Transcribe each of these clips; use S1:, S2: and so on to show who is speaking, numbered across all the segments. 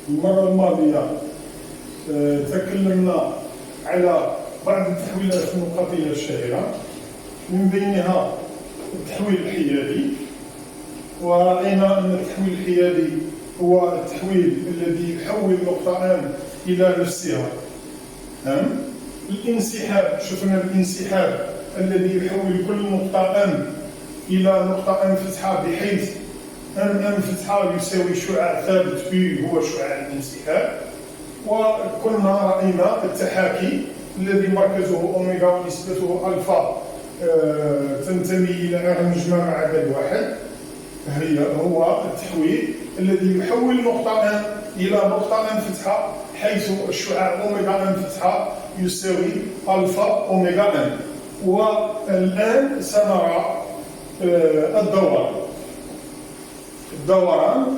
S1: المرة الماضية تكلمنا على بعض التحويلات النقطية الشهيرة، من بينها التحويل الحيادي. ورأينا أن التحويل الحيادي هو التحويل الذي يحول نقطة M إلى نفسها. الانسحاب، شفنا الانسحاب الذي يحول كل نقطة M إلى نقطة M فتحة، بحيث M فتحة يساوي شعاع ثابت B هو شعاع الانسحاب. وكنا رأينا التحاكي الذي مركزه أوميغا ونسبته ألفا تنتمي إلى R مجمع مع عدد واحد. هو التحويل الذي يحول نقطة M إلى نقطة M فتحة، حيث الشعاع أوميغا M فتحة يساوي ألفا أوميغا M. والآن سنرى الدوران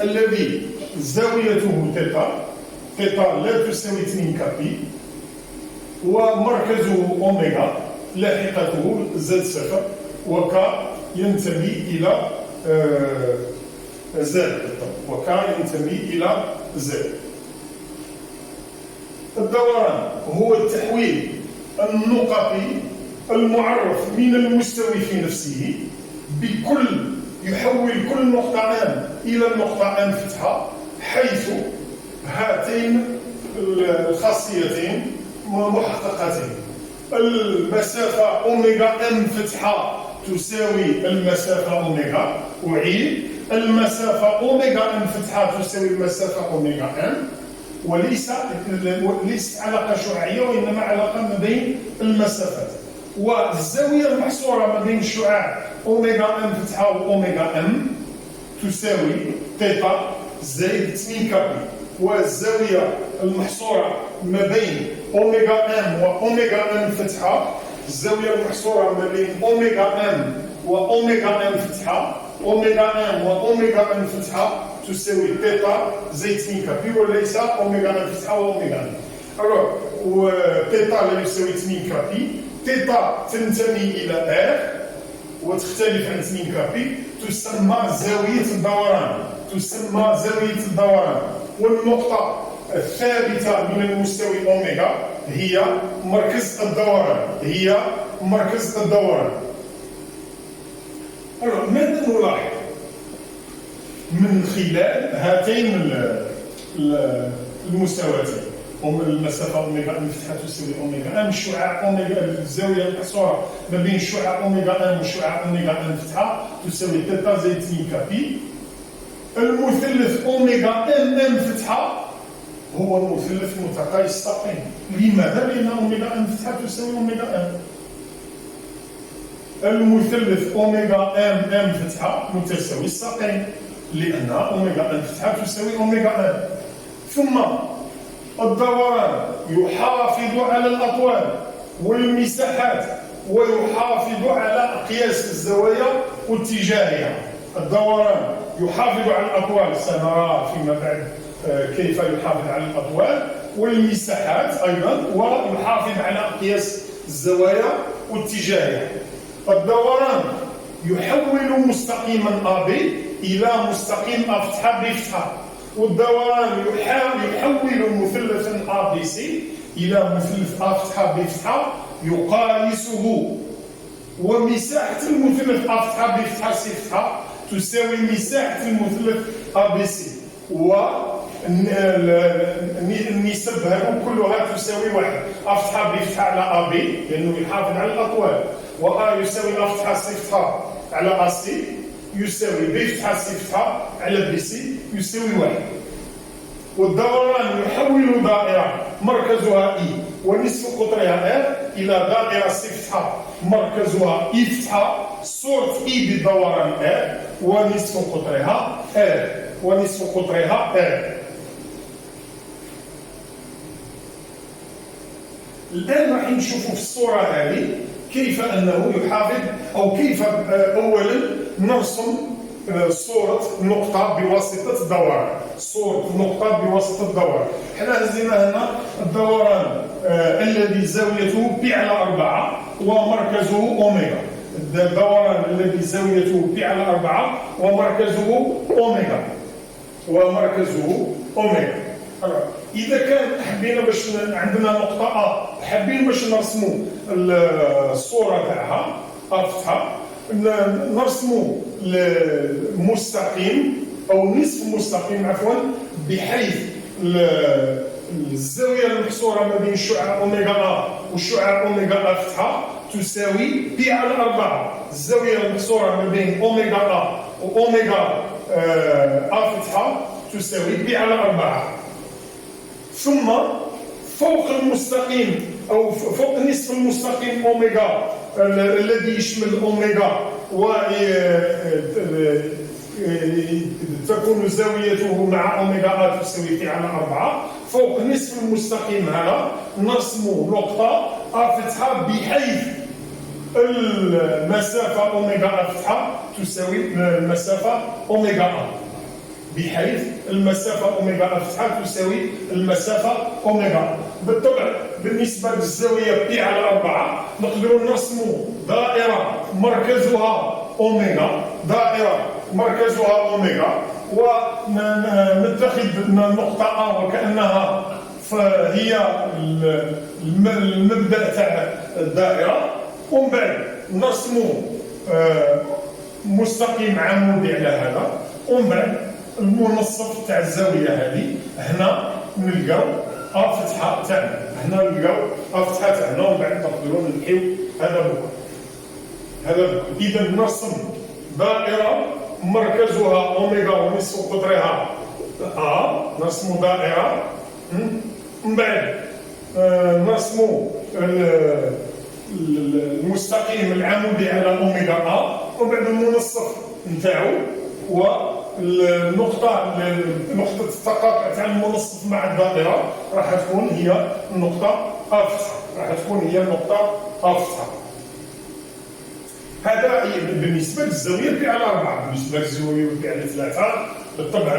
S1: الذي زاويته ثيتا لا تساوي 2 كابي، ومركزه أوميغا، لاحقته زد صفر، وكا ينتمي إلى زد، ينتمي إلى زد. الدوران هو التحويل النقطي المعرف من المستوي في نفسه يحول كل نقطة M إلى النقطة M فتحة، حيث هاتين الخاصيتين محققتين. المسافة أوميغا M فتحة تساوي المسافة أوميغا، أعيد، المسافة أوميغا M فتحة تساوي المسافة أوميغا M، وليست علاقة شعاعية وإنما علاقة ما بين المسافات. والزاوية المحصورة ما بين الشعاع أوميغا M فتحة وأوميغا M تساوي ثيتا زائد 2 كابي. والزاوية المحصورة ما بين أوميغا M وأوميغا M فتحة، الزاوية المحصورة ما بين أوميغا M وأوميغا M فتحة، أوميغا M وأوميغا M فتحة تساوي ثيتا زائد 2 كابي، وليس أوميغا M فتحة وأوميغا M. ثيتا لا يساوي 2 كابي، ثيتا تنتمي إلى R وتختلف عن 2 كابي، تسمى زاوية الدوران. والنقطة الثابتة من المستوي أوميغا هي مركز الدوران. ماذا نلاحظ من خلال هاتين المستويات؟ المسافة أوميغا M فتحة تساوي أوميغا M، الشعاع أوميغا، الزاوية المحصورة ما بين الشعاع أوميغا M وشعاع أوميغا M فتحة تساوي ثيتا زائد 2 كابي. المثلث أوميغا M فتحة هو المثلث متقايس الساقين. لماذا؟ لأن أوميغا M فتحة تساوي أوميغا M. المثلث أوميغا M فتحة متساوي الساقين، لأن أوميغا M فتحة تساوي أوميغا M. ثم الدوران يحافظ على الأطوال والمساحات، ويحافظ على أقياس الزوايا واتجاهها. الدوران يحافظ على الأطوال، سنرى فيما بعد كيف يحافظ على الأطوال والمساحات أيضا، ويحافظ على أقياس الزوايا واتجاهها. الدوران يحول مستقيما AB إلى مستقيم A فتحة B فتحة، والدوران يحول مثلثا ABC إلى مثلث A فتحة B فتحة يقايسه. ومساحة المثلث A فتحة B فتحة C فتحة تساوي مساحة المثلث ABC، والنسب هذو كلها تساوي 1. A فتحة B فتحة على AB لأنه يحافظ على الأطوال، و A يساوي A فتحة C فتحة على AC يساوي B فتحة C فتحة على BC يساوي 1. والدوران يحول دائرة مركزها E ونصف قطرها R إلى دائرة C فتحة مركزها E فتحة، صورة E بالدوران R ونصف قطرها R. الآن راح نشوفوا في الصورة هذه كيف أنه يحافظ، أو كيف أولا نرسم صورة نقطة بواسطة الدوران. حنا هزينا هنا الدوران الذي زاويته ب على 4 ومركزه أوميغا. الدوران الذي زاويته ب على 4 ومركزه أوميغا. اوميغا. اذا كان حبينا باش عندنا نقطه ا حابين باش نرسموا الصوره تاعها افتحه، نرسموا المستقيم او نصف مستقيم عفوا، بحيث الزاويه المحصوره ما بين الشعاع اوميغا ا والشعاع اوميغا ا فتحه تساوي بي على 4. الزاويه المحصوره ما بين اوميغا ا واوميغا ا فتحه تساوي بي على 4. ثم فوق المستقيم او فوق نصف المستقيم اوميغا الذي يشمل اوميغا و تكون زاويته مع اوميغا ا تساوي بي على 4. فوق نصف المستقيم هذا نرسم نقطه ا فتحه بحيث المسافه اوميغا ا فتحه تساوي المسافه اوميغا ا، بحيث المسافة أوميغا ا فتحة تساوي المسافة أوميغا. بالطبع بالنسبة للزاوية بي على 4 نقدروا نرسموا دائرة مركزها أوميغا، دائرة مركزها أوميغا، ونتخذ النقطة ا وكأنها فهي المبدأ تاع الدائرة، ومن بعد نرسموا مستقيم عمودي على هذا، ومن بعد المنصف تاع الزاويه هذه هنا نلقاو ا فتحه تاعنا، هنا نلقاو ا فتحه تاعنا، ومن بعد نقدروا نحيو هذا بكل هذا. اذا نرسم دائره مركزها اوميغا ونصف قطرها ا، نرسم دائره، من بعد نرسم المستقيم العمودي على اوميغا ا، ومن بعد المنصف نتاعو والنقطة نقطة التقاطع تاع المنصف مع الدائرة راح تكون هي النقطة ا فتحة، راح تكون هي النقطة ا فتحة. هذا بالنسبة للزاوية بي على 4. بالنسبة للزاوية بي على 3 بالطبع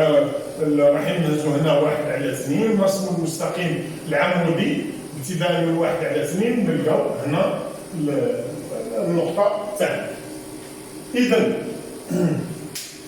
S1: راح نهزو هنا 1 على 2، نرسمو المستقيم العمودي ابتداء من 1 على 2 نلقاو هنا النقطة تاعنا. إذا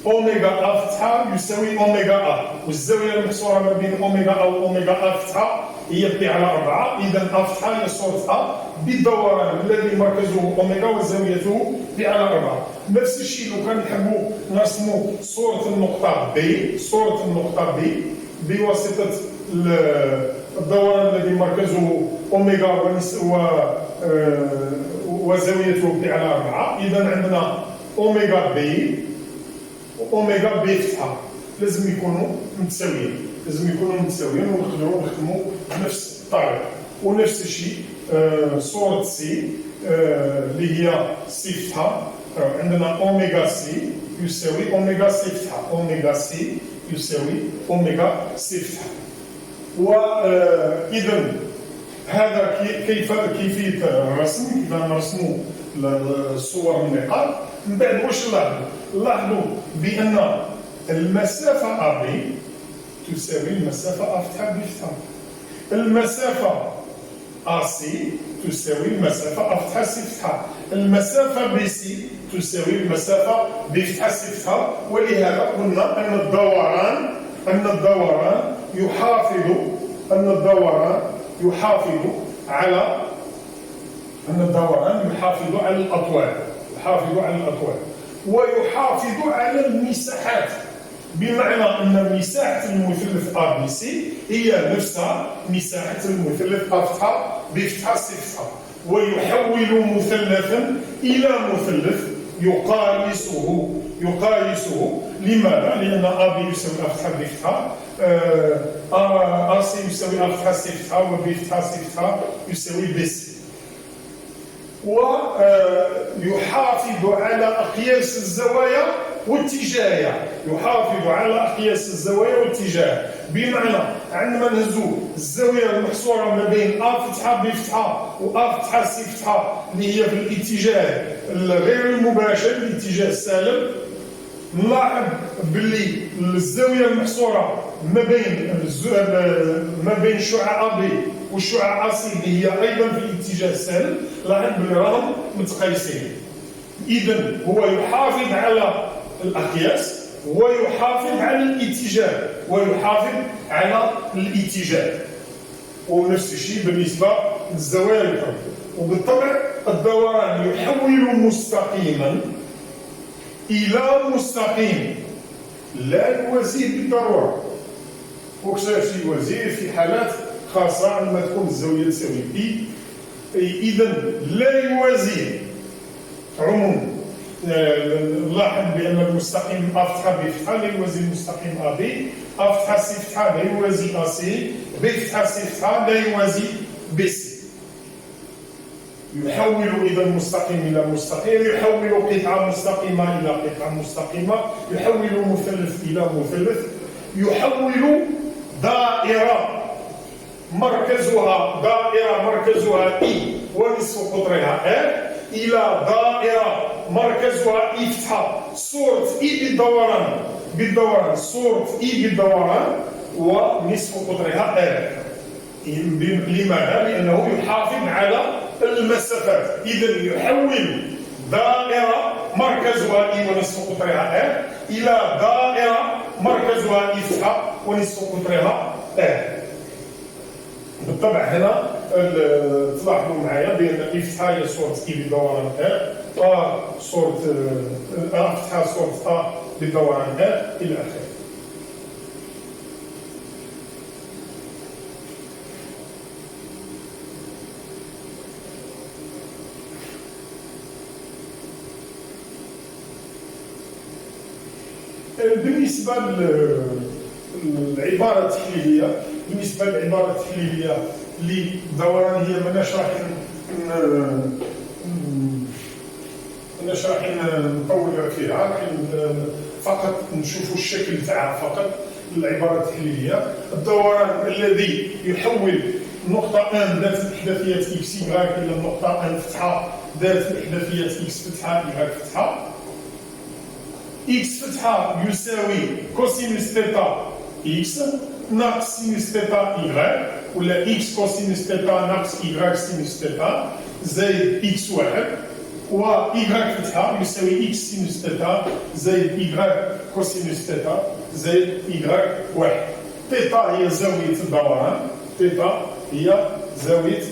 S1: اوميغا ا فتحه يساوي اوميغا ا، والزاويه المحصوره ما بين اوميغا ا واوميغا ا فتحه هي بي على 4. اذا ا فتحه هي صوره ا بالدوران الذي مركزه اوميغا وزاويته بي على 4. نفس الشيء لو كان نحبوا نرسموا صوره النقطه بي، صوره النقطه بي بواسطه الدوران الذي مركزه اوميغا وزاويته بي على 4. اذا عندنا اوميغا بي اوميغا بي فتحه لازم يكونوا متساويين، لازم يكونوا متساويين ونقدروا نخدموا بنفس الطريقه. ونفس الشيء صوره سي اللي هي سي فتحه، عندنا اوميغا سي يساوي اوميغا سي فتحه، اوميغا سي يساوي اوميغا سي فتحه. واذا هذا كيفيه الرسم، كيف نرسموا الصور النقاط. من بعد واش نلاحظوا؟ نلاحظوا بان المسافه ا بي تساوي المسافه ا فتحه بي فتحه، المسافه ا سي تساوي المسافه ا فتحه سي فتحه، المسافه بي سي تساوي المسافه بي فتحه سي فتحه. ولهذا قلنا ان الدوران يحافظ على الاطوال، ويحافظ على المساحات، بمعنى ان مساحه المثلث ا بي سي هي نفسها مساحه المثلث ا فتحه بي فتحه سي فتحه، ويحول مثلثا الى مثلث يقايسه. لماذا؟ لان ا بي يساوي ا فتحه بي فتحه، ا سي يساوي ا فتحه سي فتحه، وبي فتحه سي فتحه يساوي بي سي. ويحافظ على أقياس الزوايا والاتجاه، بمعنى عندما نهزو الزاوية المحصورة ما بين ا فتحة بي فتحة وا فتحة سي فتحة اللي هي في الاتجاه الغير المباشر، الاتجاه السالب، نلاحظ باللي الزاوية المحصورة ما بين شعاع ا بي والشعاع ا سي اللي هي ايضا في الاتجاه السالب، لاحظ بلي راهم متقايسين. اذا هو يحافظ على الاقياس ويحافظ على الاتجاه ونفس الشيء بالنسبة للزوايا الحر. وبالطبع الدوران يحول مستقيما إلى مستقيم لا يوازيه بالضرورة، وكثر شيء يوازيه في حالات خاصة عندما تكون الزاوية تساوي بي. إذا لا يوازيه عموما. نلاحظ بأن المستقيم أ فتحة ب فتحة لا يوازي المستقيم أ بي، أ فتحة سي فتحة لا يوازي أ سي، ب فتحة سي فتحة لا يوازي ب سي. يحول إذا المستقيم إلى مستقيم، يحول قطعة مستقيمة إلى قطعة مستقيمة، يحول مثلث إلى مثلث، يحول دائرة مركزها إي ونصف قطرها R إلى دائرة مركزها إي فتحة صورة إي بالدوران صورة إي بالدوران ونصف قطرها R. لماذا؟ لأنه يحافظ على المسافات. إذا يحول دائرة مركزها إي ونصف قطرها R إلى دائرة مركزها إي فتحة ونصف قطرها R. بالطبع هنا تلاحظوا معايا بأن إي فتحة هي صورة إي بدوران R، صورة أ فتحة صورة أ بدوران R إلى آخره. بالنسبة للعبارة التحليلية، للدوران هي ماناش راح نطول فيها، فقط نشوفوا الشكل تاعها فقط. العبارة التحليلية: الدوران الذي يحول نقطة ان ذات الإحداثيات إكس إيكغيك إلى النقطة ان فتحة ذات الإحداثيات إكس فتحة إيكغيك فتحة. إكس فتحة يساوي كوسينوس ثيتا إكس ناقص سينوس ثيتا إيكغيك، ولا إكس كوسينوس ثيتا ناقص إيكغيك سينوس ثيتا زائد إكس واحد، و إيكغيك فتحة يساوي إكس سينوس ثيتا زائد إيكغيك كوسينوس ثيتا زائد إيكغيك واحد. ثيتا هي زاوية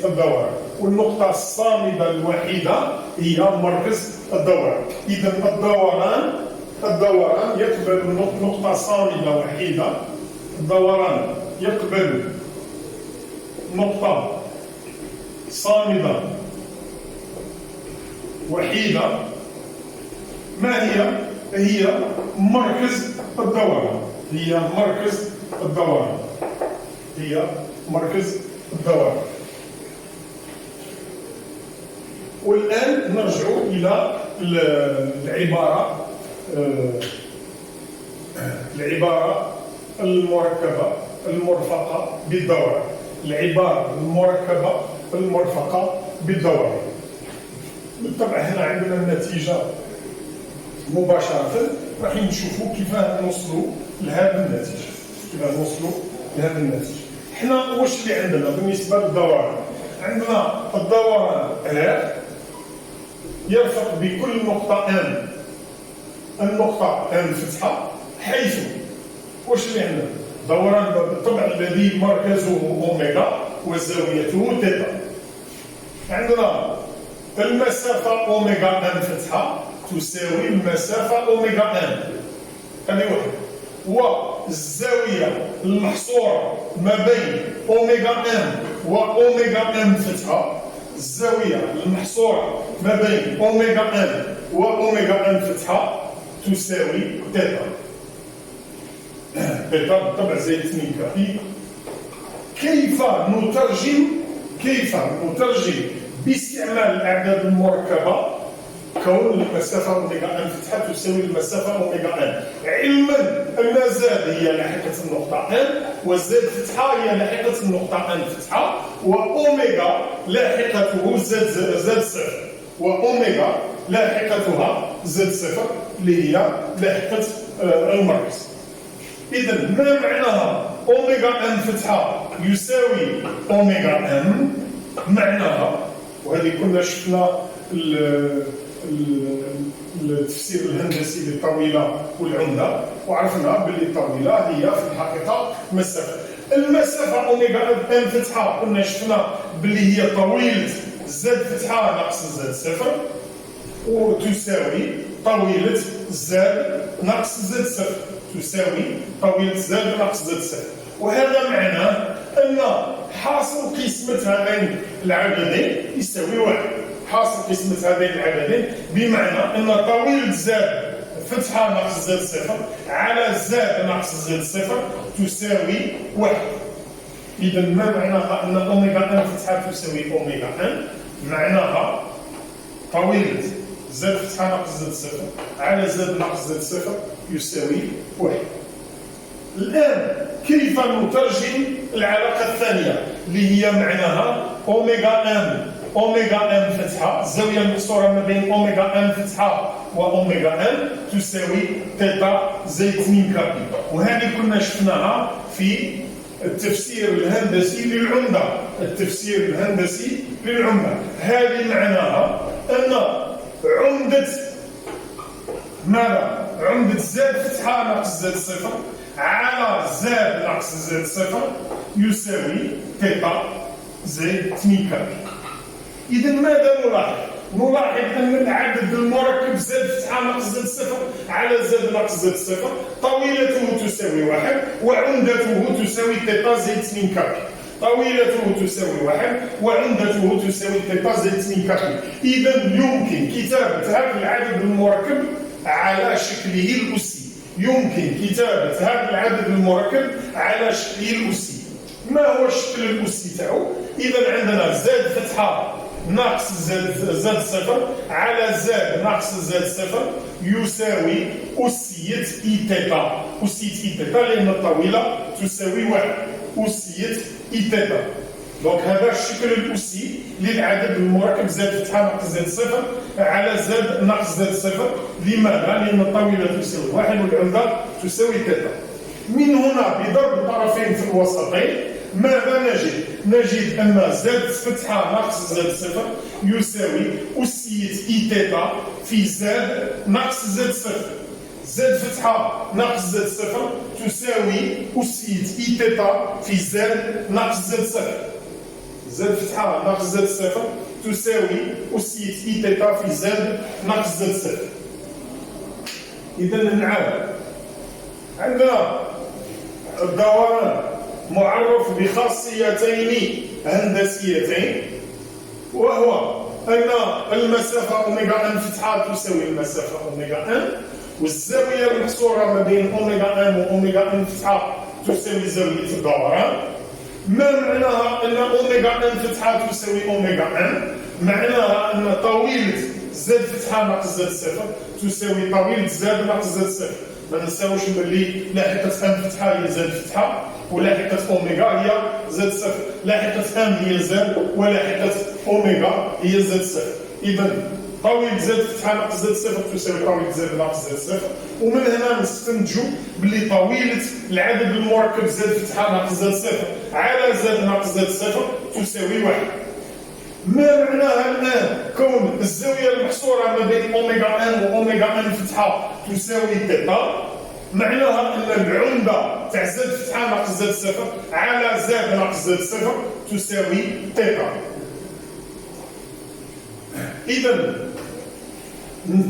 S1: الدوران، والنقطة الصامدة الوحيدة هي مركز الدوران. إذا الدوران يقبل نقطة صامدة وحيدة. الدوران يقبل نقطة صامدة وحيدة. ما هي؟ هي مركز الدوران. والآن نرجع إلى العبارة المركبة المرفقة بالدوران. بالطبع هنا عندنا النتيجة مباشرة. راح نشوفوا كيف نوصلوا لهذه النتيجة. حنا واش اللي عندنا بالنسبة للدوران؟ عندنا الدوران R يرفق بكل نقطة N النقطة N فتحة، حيث واش اللي عندنا؟ دوران بالطبع الذي مركزه أوميغا وزاويته ثيتا. عندنا المسافة أوميغا N فتحة تساوي المسافة أوميغا N، هذه واحدة. والزاوية المحصورة ما بين أوميغا N وأوميغا N فتحة، الزاوية المحصورة ما بين أوميغا N وأوميغا N فتحة تساوي ثيتا. بالطبع زائد 2 كافي. كيف نترجم باستعمال الأعداد المركبة كون المسافة أوميغا N فتحة تساوي المسافة أوميغا N، علما أن زاد هي لاحقة النقطة N وزاد فتحة هي لاحقة النقطة N فتحة، وأوميغا لاحقته زاد صفر، وأوميغا لاحقتها زاد صفر اللي هي لاحقة المركز. إذا ما معناها أوميغا N فتحة يساوي أوميغا N؟ معناها، وهذه كنا شفنا التفسير الهندسي للطاولة والعمدة، وعرفنا باللي الطاولة هي في الحقيقة مسافة. المسافة أوميغا إم فتحة كنا شفنا باللي هي طويلة زد فتحة ناقص زد صفر، وتساوي طويلة زد ناقص زد صفر، تساوي طويلة زد ناقص زد صفر. وهذا معناه أن حاصل قسمة هذين العددين يساوي واحد. حاصل قسمة هذين العددين بمعنى أن طويلة زد فتحة ناقص زد صفر على زد ناقص زد صفر تساوي واحد. إذا ما معناها أن أوميغا إم فتحة تساوي أوميغا إم؟ معناها طويلة زد فتحة ناقص زد صفر على زد ناقص زد صفر يساوي واحد. الآن كيف نترجم العلاقة الثانية اللي هي معناها أوميغا إم فتحة الزاوية المقصورة ما بين أوميغا إم فتحة وأوميغا إم تساوي تيتا زائد 2 كابي، وهذه كنا شفناها في التفسير الهندسي للعمدة. التفسير الهندسي للعمدة هذه معناها أن عمدة ماذا؟ عمدة زد فتحة ناقص زد صفر على زد ناقص زد صفر يساوي تيتا زائد 2 كابي. إذا ماذا نلاحظ؟ نلاحظ أن العدد المركب زد فتحة ناقص زد صفر على زد ناقص زد صفر طويلته تساوي واحد وعمدته تساوي تيتا زائد 2 كابي. طويلته تساوي واحد وعمدته تساوي تيتا زائد 2 كابي. إذا يمكن كتابة هذا العدد المركب على شكله الأسي. يمكن كتابة هذا العدد المركب على شكله الأسي. ما هو الشكل الأسي تاعو؟ إذا عندنا زد فتحة ناقص زد صفر على زد ناقص زد صفر يساوي أسية إي تيتا. أسية إي تيتا لأن الطويلة تساوي واحد. أسية إي تيتا. دونك هذا الشكل الأسي للعدد المركب زد فتحة ناقص زد صفر على زد ناقص زد صفر. لماذا؟ لأن الطويلة تساوي واحد والعمدة تساوي تيتا. من هنا بضرب الطرفين في الوسطين ماذا نجد؟ نجد أن زد فتحة ناقص زد صفر يساوي أسية إي تيتا في زد ناقص زد صفر. زد فتحة ناقص زد صفر تساوي أسية إي تيتا في زد ناقص زد صفر. زد فتحة ناقص زد صفر تساوي أسية إي تيتا في زد ناقص زد صفر. إذا نعاود عندنا الدوران معرف بخاصيتين هندسيتين، وهو أن المسافة أوميغا إم فتحة تساوي المسافة أوميغا إم، والزاوية المحصورة ما بين أوميغا إم وأوميغا إم فتحة تساوي زاوية الدوران. ما معناها أن أوميغا إم فتحة تساوي أوميغا إم؟ معناها أن طويلة زد فتحة ناقص زد صفر تساوي طويلة زد ناقص زد صفر. ما ننساوش بلي لاحقة إم فتحة هي زد فتحة ولاحقة أوميغا هي زد صفر. لاحقة إم هي زد ولاحقة أوميغا هي زد صفر. إذا طويلة زد فتحة ناقص زد صفر تساوي طويلة زد ناقص زد صفر. ومن هنا نستنتجوا بلي طويلة العدد المركب زد فتحة ناقص زد صفر على زد ناقص زد صفر تساوي واحد. ما معناها الآن كون الزاوية المحصورة ما بين أوميغا إم وأوميغا إم فتحة تساوي تيتا؟ معناها أن العمدة تاع زد فتحة ناقص زد صفر على زد ناقص زد صفر تساوي تيتا. إذا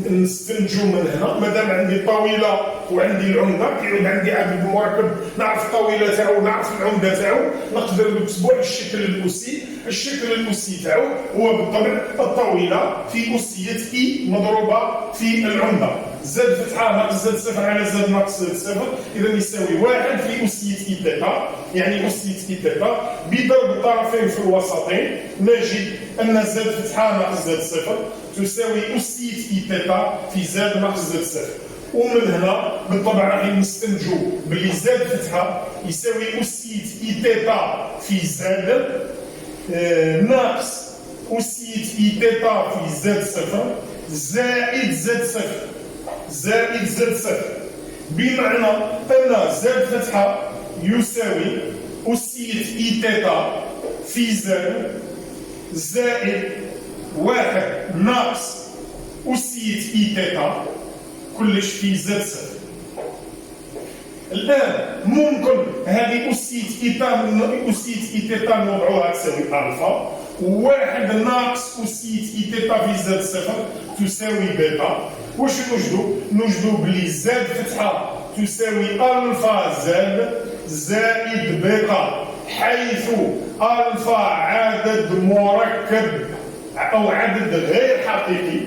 S1: نستنتجوا من هنا مادام عندي طويلة وعندي العمدة كيعود عندي عدد مركب نعرف الطويلة تاعو ونعرف العمدة تاعو نقدر نكتبوا الشكل الأسي. الشكل الأسي تاعو هو بالطبع الطويلة في أسية إي مضروبة في العمدة. زد فتحة ناقص زد صفر على زد ناقص زد صفر إذا يساوي واحد في أسية إي تيتا، يعني أسية إي تيتا بضرب الطرفين في الوسطين نجد أن زد فتحة ناقص زد صفر تساوي أسية إي تيتا في زد ناقص زد صفر. ومن هنا بالطبع راح نستنتجوا بلي زد فتحة يساوي أسية إي تيتا في زد ناقص أسية إي تيتا في زد صفر زائد زد صفر زائد زد صفر. بمعنى أن زد فتحة يساوي أسية إي تيتا في زد زائد واحد ناقص أسية إي تيتا كلش في زد صفر. الآن ممكن هذه أسية إي تيتا نوضعوها تساوي ألفا، واحد ناقص أسية إي تيتا في زد صفر تساوي بيتا. واش نوجدو بلي زد فتحة تساوي ألفا زد زائد بيتا، حيث ألفا عدد مركب أو عدد غير حقيقي،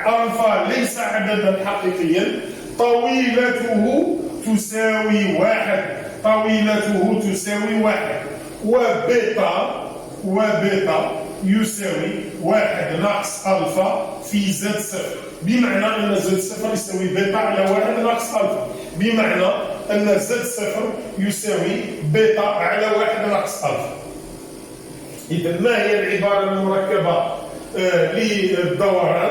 S1: ألفا ليس عددا حقيقيا، طويلته تساوي واحد، طويلته تساوي واحد، وبيتا يساوي واحد ناقص ألفا في زد صفر، بمعنى أن زد صفر يساوي بيتا على واحد ناقص ألفا، بمعنى أن زد صفر يساوي بيتا على واحد ناقص ألفا. إذا ما هي العبارة المركبة للدوران؟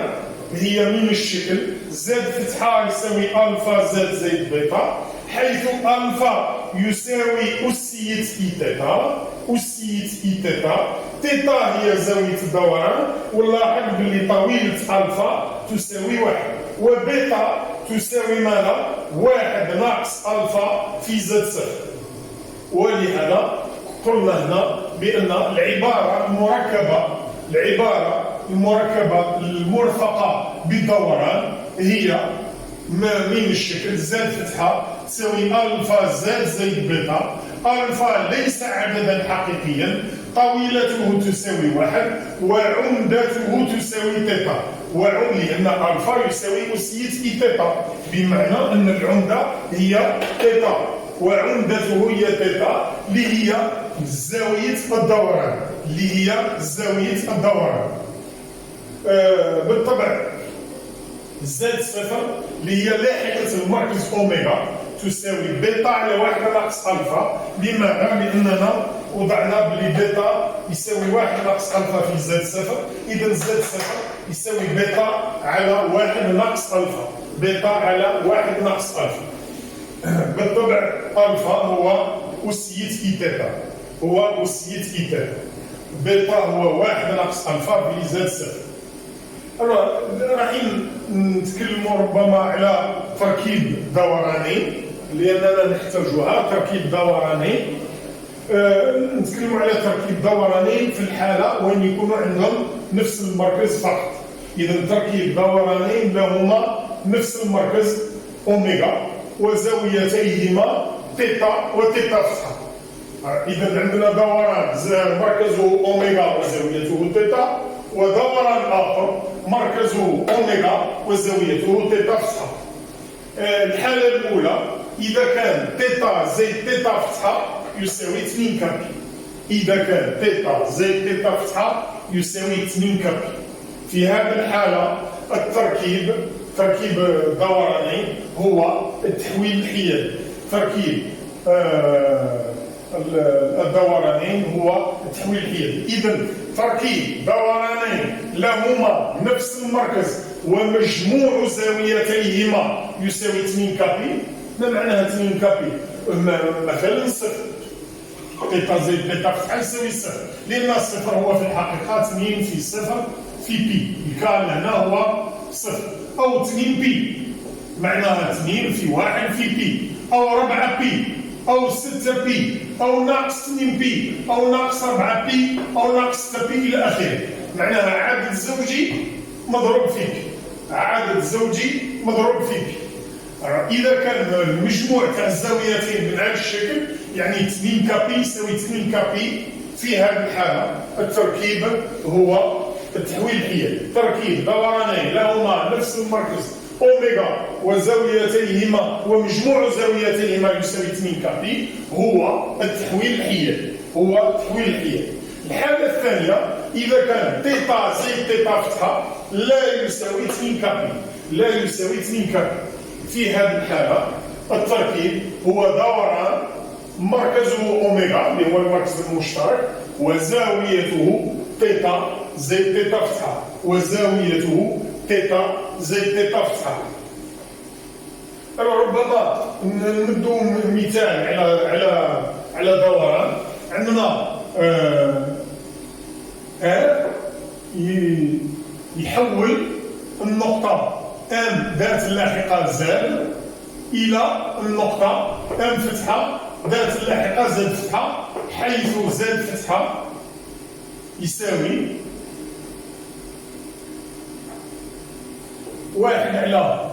S1: هي من الشكل زد فتحة يساوي ألفا زد زائد بيتا، حيث ألفا يساوي أسية إي تيتا، أسية إي تيتا، تيتا هي زاوية الدوران، ونلاحظ بلي طويلة ألفا تساوي واحد، وبيتا تساوي ماذا؟ واحد ناقص ألفا في زد صفر. ولهذا قلنا هنا بأن العبارة المركبة المرفقة بالدوران هي ما من الشكل زد فتحة تساوي ألفا زد زائد بيتا، ألفا ليس عددا حقيقيا، طويلته تساوي واحد، وعمدته تساوي تيتا، لأن ألفا يساوي أسية إي تيتا، بمعنى أن العمدة هي تيتا وعمدته هي تيتا اللي هي زاوية الدوران. بالطبع زد صفر اللي هي لاحقة المركز أوميغا تساوي بيتا على واحد ناقص ألفا. لماذا؟ لأننا وضعنا بلي بيتا يساوي واحد ناقص ألفا في زد صفر، إذا زد صفر يساوي بيتا على واحد ناقص ألفا، بيتا على واحد ناقص ألفا. بالطبع ألفا هو أسية إي تيتا، بيتا هو واحد ناقص ألفا في زد صفر. راح نتكلموا ربما على تركيب دوراني لأننا نحتاجها، تركيب دوراني. نتكلموا على تركيب دوراني في الحالة وين يكونوا عندهم نفس المركز فقط. إذا تركيب دوراني لهما نفس المركز أوميغا وزاويتيهما تيتا وتيتا فتحة. إذا عندنا دوران مركزه أوميغا وزاويته تيتا، ودوران آخر مركزه أوميغا وزاويته تيتا فتحة. الحالة الأولى إذا كان تيتا زائد تيتا فتحة يساوي 2 كابي. إذا كان تيتا زائد تيتا فتحة يساوي 2 كابي. في هذه الحالة تركيب دوراني هو التحويل الحيادي. تركيب الدورانين هو التحويل الحيادي. إذا تركيب دورانين لهما نفس المركز ومجموع زاويتيهما يساوي 2 كابي. ما معناها 2 كابي؟ مثلا صفر، تيتا زائد تيتا فتحة يساوي صفر، لأن الصفر هو في الحقيقة 2 في صفر في بي. الكال هنا هو صفر، أو 2 بي معناها 2 في 1 في بي، أو 4 بي، أو 6 بي، أو ناقص 2 بي، أو ناقص 4 بي، أو ناقص 6 بي إلى آخره. معناها عدد زوجي مضروب في بي، عدد زوجي مضروب في بي. إذا كان المجموع تاع الزاويتين بهذا الشكل يعني 2 كابي يساوي 2 كابي، في هذه الحالة التركيب هو التحويل الحيادي. تركيب دورانين لهما نفس المركز أوميغا وزاويتيهما ومجموع زاويتيهما يساوي 2 كابي هو التحويل الحيادي. الحالة الثانية إذا كان تيتا زائد تيتا فتحة لا يساوي 2 كابي، في هذه الحالة التركيب هو دوران مركزه أوميغا اللي هو المركز المشترك وزاويته تيتا زائد تيتا فتحة، وزاويته تيتا زائد تيتا فتحة. ربما نبدو مثال على دوران. عندنا يحول النقطة M ذات اللاحقة زد إلى النقطة M فتحة ذات اللاحقة زد فتحة، حيث زد فتحة يساوي 1 على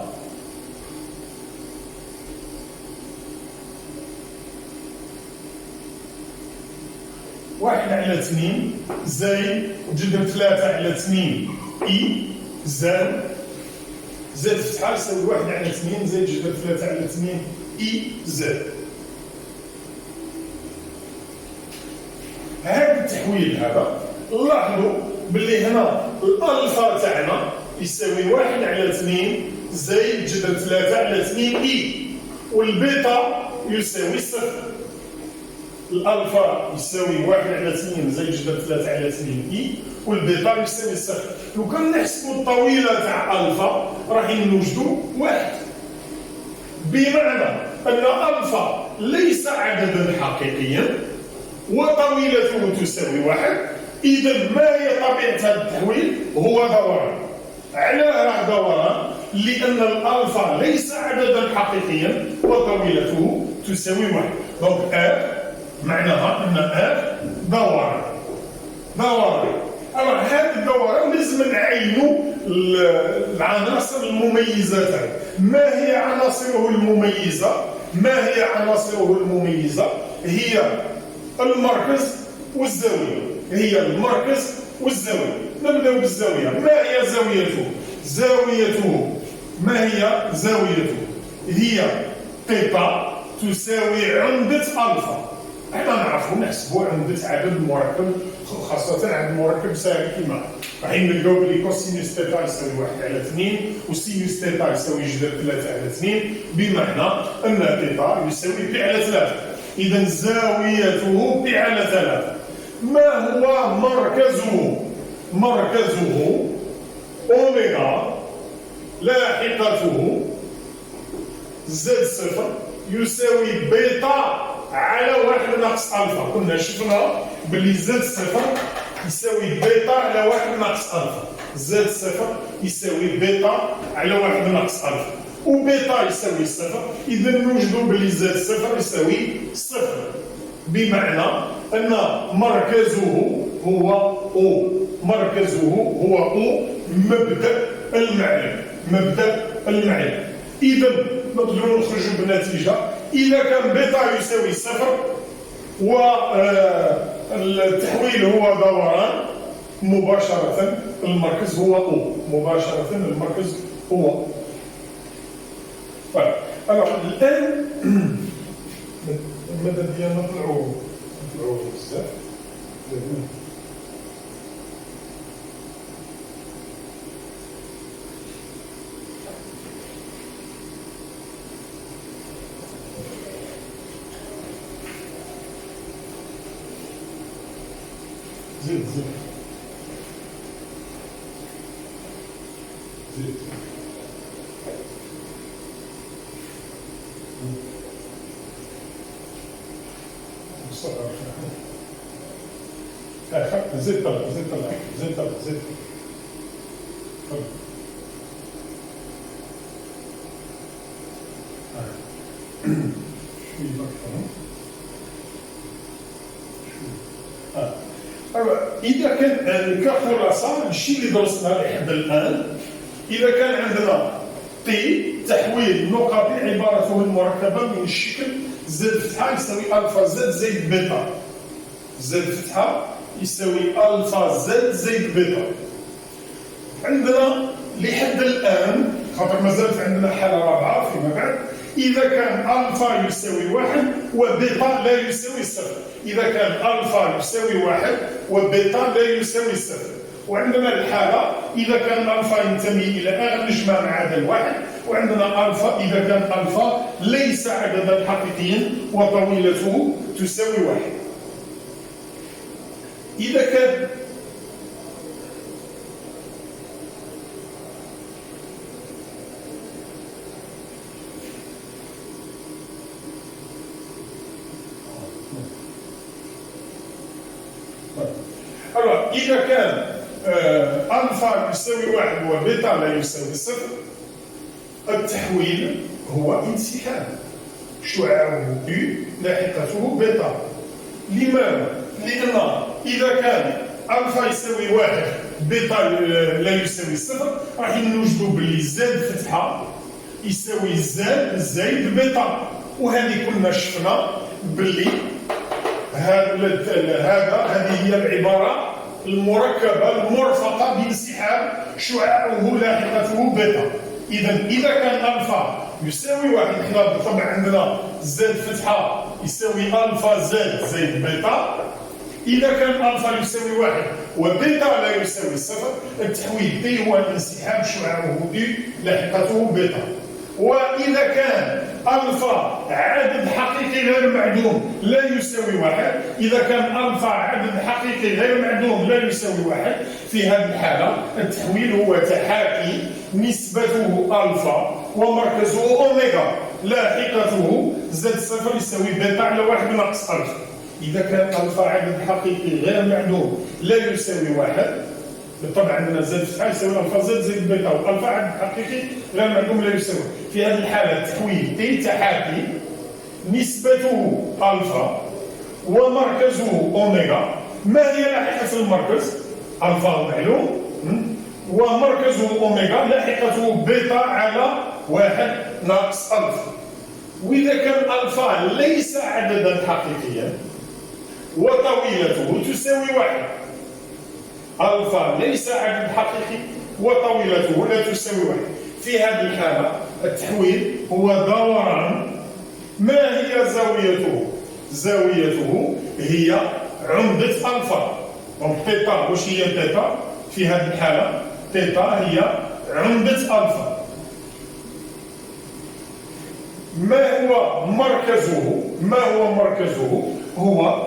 S1: واحد على 2 زائد جذر 3 على 2 إي زائد زد فتحة يساوي 1 على 2 زائد جذر 3 على 2 إي زائد. هذا التحويل هذا لاحظوا باللي هنا الألفا تاعنا يساوي 1 على 2 زائد جذر 3 على 2 إي، والبيتا يساوي 0. الألفا يساوي 1 على 2 زائد جذر 3 على 2 إي، والبيتا يساوي 0. لو كان نحسبوا الطويلة تاع ألفا راح نوجدوا 1، بمعنى أن ألفا ليس عددا حقيقيا وطويلته تساوي 1. إذا ما هي طبيعة هذا التحويل؟ هو دوران. علاه دوران؟ لأن الألفا ليس عددا حقيقيا وطويلته تساوي 1. دونك معناها أن دوران. هذا الدوران لازم نعينوا العناصر المميزة. ما هي عناصره المميزة؟ هي المركز والزاوية. نبدأ بالزاوية. ما هي زاويته؟ هي تيتا تساوي عمدة ألفا. احنا نعرفوا نحسبوا عمدة عدد المركب، خاصة عند المركب ساكن كيما راح نلقاو بلي كوسينوس تيتا يساوي 1 على 2 وسينوس تيتا يساوي جذر 3 على 2، بمعنى أن تيتا يساوي بي على 3. إذا زاويته بي على 3. ما هو مركزه أوميغا لاحقته زد صفر يساوي بيتا على 1 ناقص ألفا. كنا شفنا بلي زد صفر يساوي بيتا على 1 ناقص ألفا. زد صفر يساوي بيتا على 1 ناقص ألفا، وبيتا يساوي صفر. إذا نوجدوا بلي زد صفر يساوي صفر، بمعنى أن مركزه هو أو. مبدأ المعلم. إذا نقدروا نخرجوا بنتيجة إذا كان بيتا يساوي صفر والتحويل هو دوران، مباشرة المركز هو أو. الآن ماذا ديالنا نطلعوا بزاف. زيد إذا كان كخلاصة الشيء اللي درسناه لحد الآن، إذا كان عندنا تي تحويل نقطي عبارته المركبة من الشكل زد فتحة يساوي ألفا زد زائد بيتا. زد فتحة يساوي ألفا زد زائد بيتا. عندنا لحد الآن خاطر مازالت عندنا حالة رابعة فيما بعد، إذا كان ألفا يساوي 1 وبيتا لا يساوي 0. إذا كان ألفا يساوي 1 وبيتا لا يساوي 0. وعندنا الحالة إذا كان ألفا ينتمي إلى أغلج ما عدا الواحد، وعندنا ألفا إذا كان ألفا ليس عددا حقيقيا وطويلته تساوي 1. إذا كان ألفا يساوي 1 وبيتا لا يساوي 0، التحويل هو انسحاب شعاعه U لاحقته بيتا. لماذا؟ لأن إذا كان ألفا يساوي 1 بيتا لا يساوي 0 راح نوجدوا باللي زد فتحة يساوي زايد بيتا، وهذه كنا شفنا باللي هذه هي العبارة المركبة المرفقة بانسحاب شعاعه لاحقته بيتا. إذا كان ألفا يساوي 1، حنا بالطبع عندنا زد فتحة يساوي ألفا زائد بيتا. إذا كان ألفا يساوي 1 وبيتا لا يساوي 0، التحويل تي هو انسحاب شعاعه دي لاحقته بيتا. وإذا كان ألفا عدد حقيقي غير معدوم لا يساوي 1، إذا كان ألفا عدد حقيقي غير معدوم لا يساوي 1، في هذه الحالة التحويل هو تحاكي نسبته ألفا ومركزه أوميغا لاحقته زد 0 يساوي بيتا على 1 ناقص ألفا. إذا كان ألفا عدد حقيقي غير معدوم لا يساوي 1، بالطبع عندنا زد فتحة يساوي ألفا زائد بيتا، والألفا عدد حقيقي غير معدوم لا يساوي. في هذه الحالة التحويل تي تحاكي نسبته ألفا ومركزه أوميغا. ما هي لاحقة المركز؟ ألفا معلوم، ومركزه أوميغا لاحقته بيتا على 1 ناقص ألفا. وإذا كان ألفا ليس عددا حقيقيا وطويلته تساوي 1، ألفا ليس عدد حقيقي وطويلته لا تساوي 1، في هذه الحالة التحويل هو دوران. ما هي زاويته؟ زاويته هي عمدة ألفا. دونك تيتا، واش هي تيتا؟ في هذه الحالة تيتا هي عمدة ألفا. ما هو مركزه؟ هو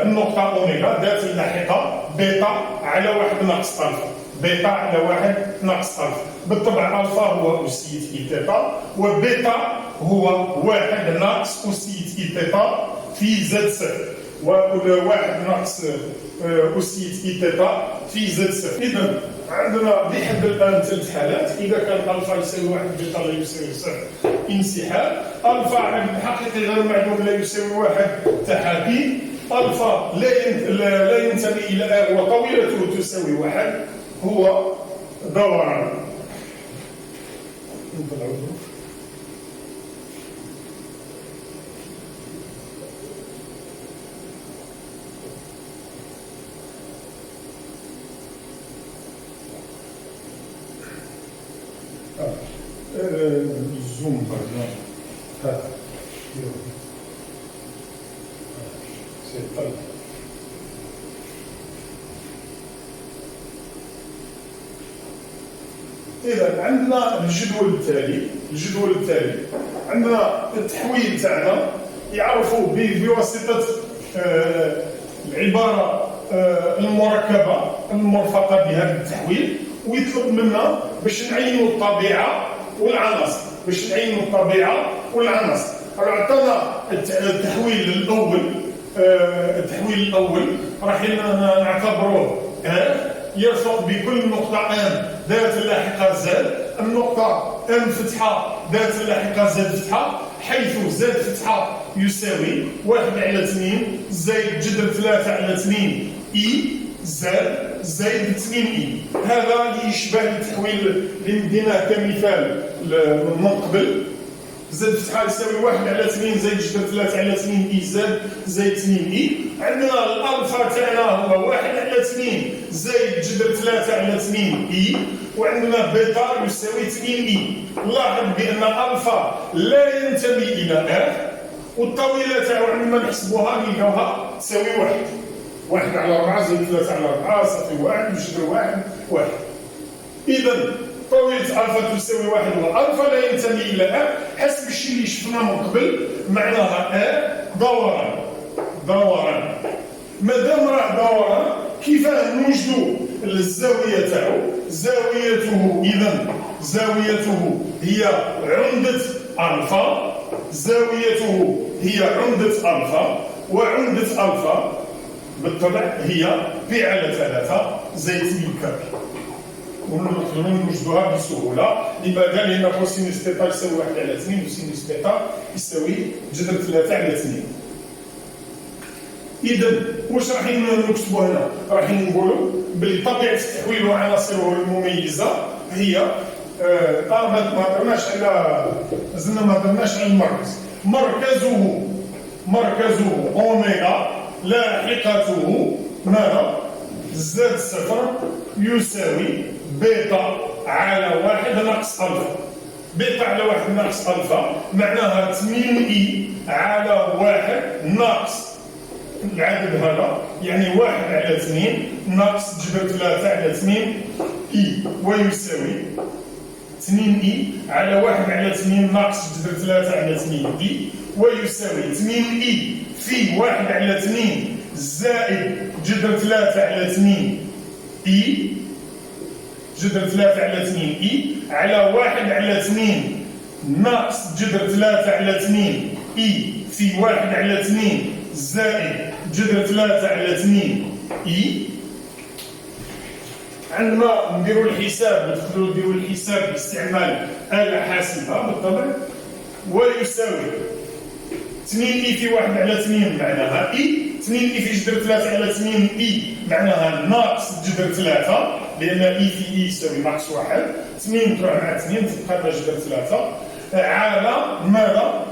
S1: النقطة أوميغا ذات اللاحقة بيتا على 1 ناقص ألفا. بيتا على 1 ناقص ألفا. بالطبع ألفا هو أسية إي تيتا، وبيتا هو 1 ناقص أسية إي تيتا في زد 0، و1 ناقص أسية إي تيتا في زد 0. إذا عندنا لحد الآن 3 حالات. إذا كان ألفا يساوي 1 بيتا لا يساوي 0 انسحاب، ألفا عدد حقيقي غير معدوم لا يساوي 1 تحاكي، ألفا لا ينتمي إلى وطويلته تساوي 1 هو دوران. زوم هذا إذا عندنا الجدول التالي عندنا التحويل تاعنا يعرفوا بواسطة العبارة المركبة المرفقة بهذا التحويل، ويطلب منا باش نعينوا الطبيعة والعناصر. عطانا التحويل الأول راح نعتبروه يرفق بكل نقطة ان ذات اللاحقة زد، النقطة ان فتحة ذات اللاحقة زد فتحة، حيث زد فتحة يساوي 1 على 2 زائد جذر 3 على 2 اي زائد 2 اي. هذا يشبه التحويل اللي مديناه كمثال من قبل. زد فتحة يساوي 1 على 2 زائد جذر 3 على 2 اي زائد 2 اي. عندنا الالفا تاعنا هو 1 على 2 زائد جذر 3 على 2 اي، وعندنا بيتا يساوي 2 اي. لاحظ بان الفا لا ينتمي الى اف، والطويلة تاعو عندما نحسبوها نلقاوها تساوي 1 على 4 زائد 3 على 4 صافي 1 وجذر 1. إذا طويلة ألفا تساوي 1 والألفا لا ينتمي إلى أ حسب الشيء اللي شفناه من قبل، معناها أ دوران. مادام راه دوران كيفاه نوجدوا الزاوية تاعو؟ زاويته هي عمدة ألفا، هي عمدة ألفا، وعمدة ألفا بالطبع هي بي على 3 زائد 2 كابي. ونقدروا نوجدوها بسهوله. لماذا؟ لان كوسينوس تيتا يساوي 1 على 2 وسينوس تيتا يساوي جذر 3 على 2. إذا واش راح نكتبوا هنا؟ راح نقولوا بلي طبيعة التحويل وعناصره المميزة هي ما هضرناش على زلنا ما هضرناش على المركز. مركزه أوميغا لاحقته ماذا؟ زد صفر يساوي بيتا على 1 ناقص ألفا. بيتا على 1 ناقص ألفا معناها 8 إي على 1 ناقص العدد هذا، يعني 1 على 2 ناقص جذر 3 على 2 إي، ويساوي 2 إي على 1 على 2 ناقص جذر 3 على 2 إي، ويساوي 2 إي في 1 على 2 زائد جذر 3 على 2 إي، جذر 3 على 2 إي على 1 على 2 ناقص جذر 3 على 2 إي في 1 على 2 زائد جذر 3 على 2 إي. عندما نديروا الحساب ندخلوا نديروا الحساب باستعمال آلة حاسبة بالطبع، ويساوي 2 إي في 1 على 2 معناها إي، 2 إي في جذر 3 على 2 إي معناها ناقص جذر 3 لأن إي في إي يساوي ناقص 1، 2 تروح مع 2 تبقى لنا جذر 3 على ماذا؟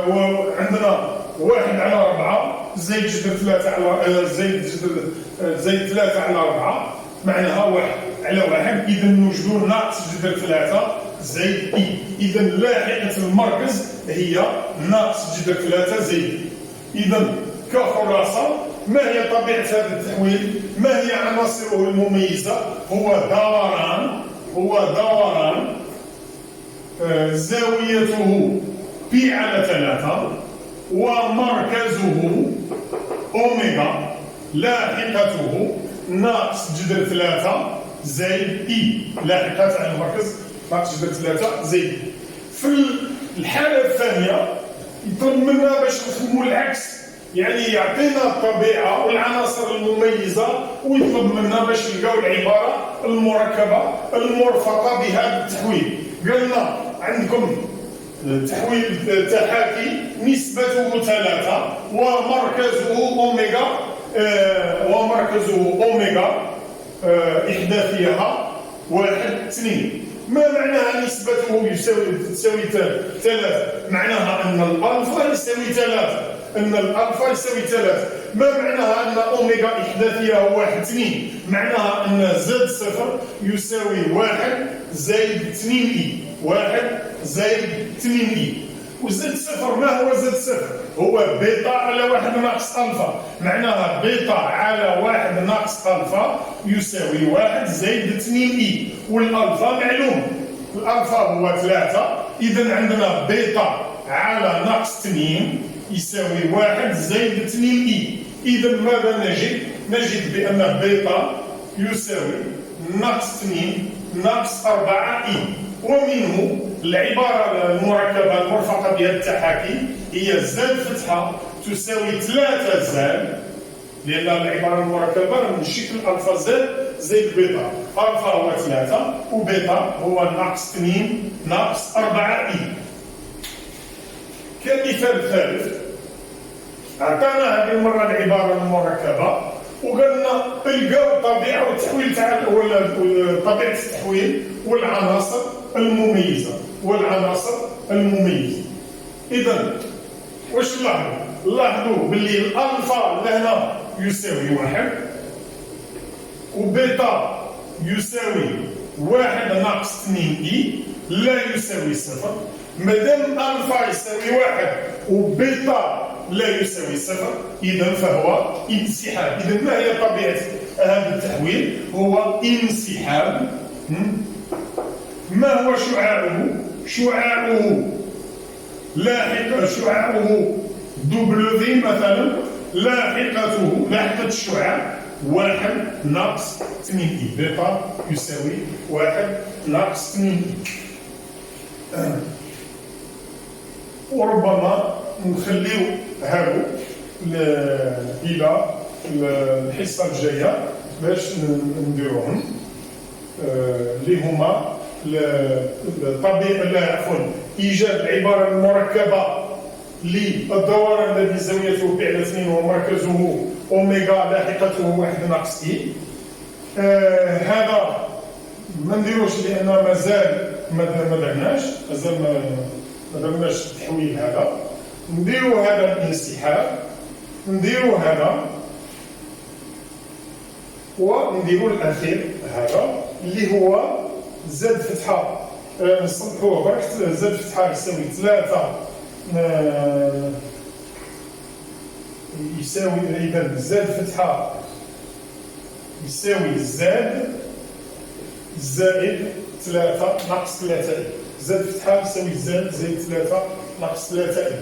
S1: وعندنا 1 على 4 زائد جذر 3 على زائد 3 على 4 معناها 1 على 1. إذا نوجدوا ناقص جذر 3 زائد إي. إذا لاحقة المركز هي ناقص جذر 3 زائد إي. إذا كخلاصة ما هي طبيعة هذا التحويل؟ ما هي عناصره المميزة؟ هو دوران زاويته بي على 3 ومركزه أوميغا لاحقته ناقص جذر 3 زائد إي. لاحقات على المركز ناقص جذر 3 زائد. في الحالة الثانية يطلب منا باش نفهموا العكس، يعني يعطينا الطبيعة والعناصر المميزة ويطلب منا باش نلقاو العبارة المركبة المرفقة بهذا التحويل. قالنا عندكم تحويل تحاكي نسبته 3 ومركزه أوميغا إحداثيها 1 2. ما معناها نسبته تساوي 3؟ معناها أن الألفا يساوي 3. ما معناها أن أوميغا إحداثيها 1 2؟ معناها أن زد صفر يساوي 1 زائد 2 إي، 1 زائد 2 إي. وزد صفر ما هو زد صفر؟ هو بيتا على 1 ناقص ألفا. معناها بيتا على 1 ناقص ألفا يساوي 1 زائد 2 إي، والألفا معلوم، الألفا هو 3. إذا عندنا بيتا على ناقص 2 يساوي 1 زائد 2 إي. إذا ماذا نجد؟ نجد بأن بيتا يساوي ناقص 2 ناقص 4 إي. ومنه العبارة المركبة المرفقة بها التحاكي هي زد فتحة تساوي 3 زد، لأن العبارة المركبة من شكل ألفا زد زائد بيتا. ألفا هو 3 وبيتا هو ناقص 2 ناقص 4 إي. كمثال ثالث أعطانا هذه المرة العبارة المركبة وقالنا القاو الطبيعة والتحويل تاع طبيعة التحويل والعناصر المميزة إذا واش لاحظوا باللي الألفا لهنا يساوي 1 وبيتا يساوي 1 ناقص 2 إي لا يساوي 0. مادام ألفا يساوي 1 وبيتا لا يساوي 0 إذا فهو انسحاب. إذا ما هي طبيعة هذا التحويل؟ هو انسحاب. ما هو شعاعه؟ شعاعه دبليو مثلا لاحقة الشعاع 1 ناقص 2 إي. بيتا يساوي 1 ناقص 2 إي. وربما نخليو هادو إلى الحصة الجاية باش نديروهم. اللي هما عفوا ايجاد العباره المركبه للدوران الذي زاويته ب على 2 ومركزه اوميغا لاحقته 1 ناقص اي. هذا ما نديروش لان مازال ما درناش، مازال ما درناش التحويل هذا. نديرو هذا الانسحاب، نديرو هذا ونديرو الاخير هذا اللي هو زد فتحه، نصلحوه برك، زد فتحه يساوي 3 يساوي اذا زد فتحه يساوي زد زائد 3 ناقص 3 زد فتحه يساوي زد زائد 3 ناقص 3